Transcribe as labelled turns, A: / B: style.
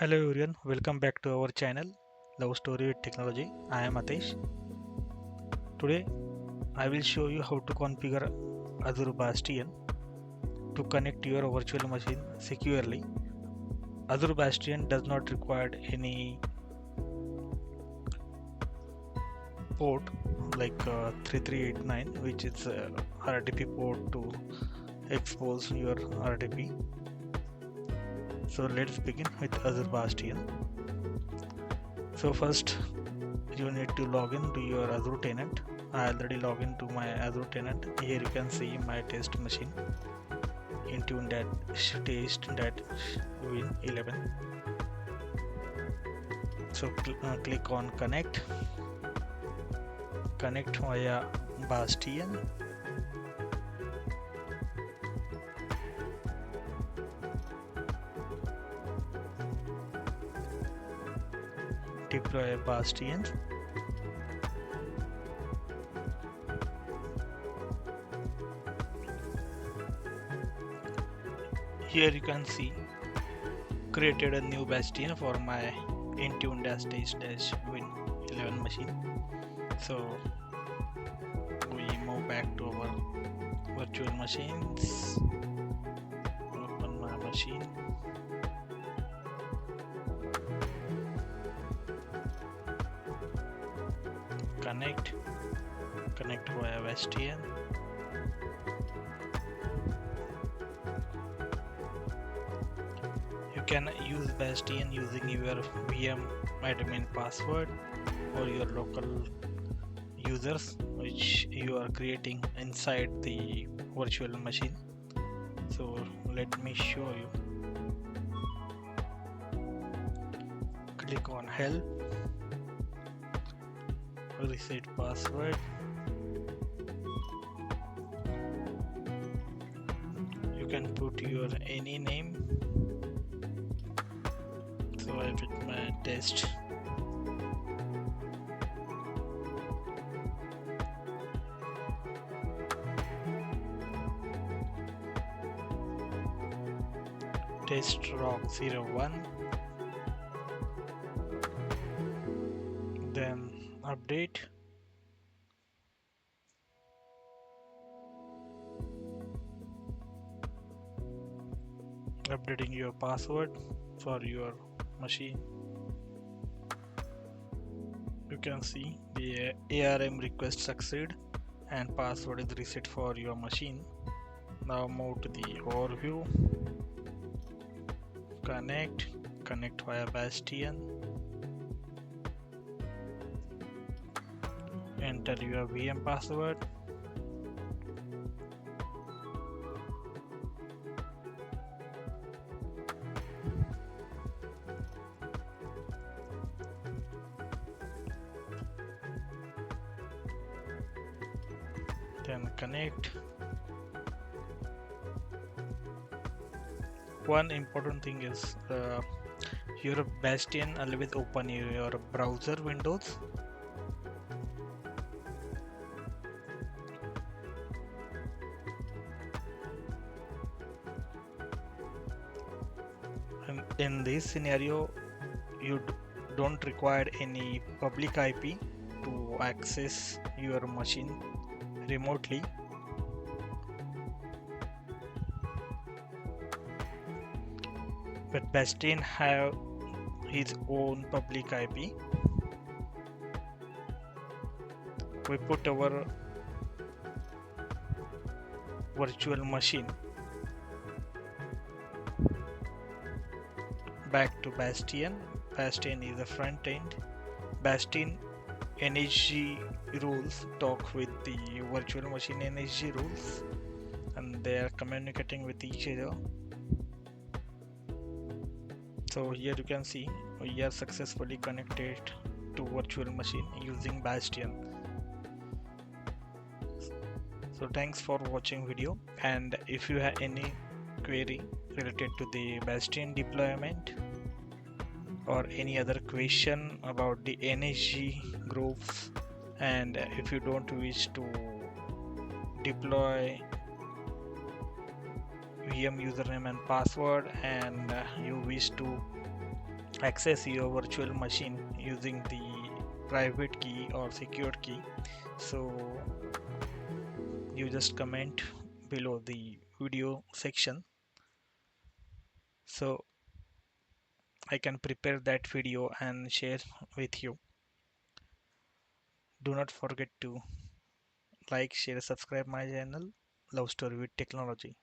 A: Hello everyone, welcome back to our channel Love Story with Technology. I am Atesh. Today I will show you how to configure Azure Bastion to connect your virtual machine securely. Azure Bastion does not require any port like 3389, which is RDP port to expose your RDP. So let's begin with Azure Bastion. So first you need to log in to your Azure tenant. I already logged into my Azure tenant. Here you can see my test machine Intune that test that win 11. So click on connect via Bastion. Deploy Bastion. Here you can see created a new Bastion for my Intune win 11 machine. So we move back to our virtual machines. Open my machine. Connect via Bastion. You can use Bastion using your VM admin password or your local users which you are creating inside the virtual machine. So let me show you. Click on help, reset password. You can put your any name. So I put my test. Test rock 01. Then update. Updating your password for your machine. You can see the ARM request succeed and password is reset for your machine. Now move to the overview. Connect via Bastion. Enter your VM password. Then connect. One important thing is your Bastion always open your browser windows. And in this scenario, you don't require any public IP to access your machine remotely. But Bastion have his own public IP. We put our virtual machine back to Bastion. Bastion is the front end. Bastion NHG rules talk with the virtual machine NHG rules and they are communicating with each other. So here you can see we are successfully connected to virtual machine using Bastion. So thanks for watching video, and if you have any query related to the Bastion deployment or any other question about the NHG groups, and if you don't wish to deploy VM username and password and you wish to access your virtual machine using the private key or secured key. So you just comment below the video section, so I can prepare that video and share with you. Do not forget to like, share, subscribe my channel, Love Story with Technology.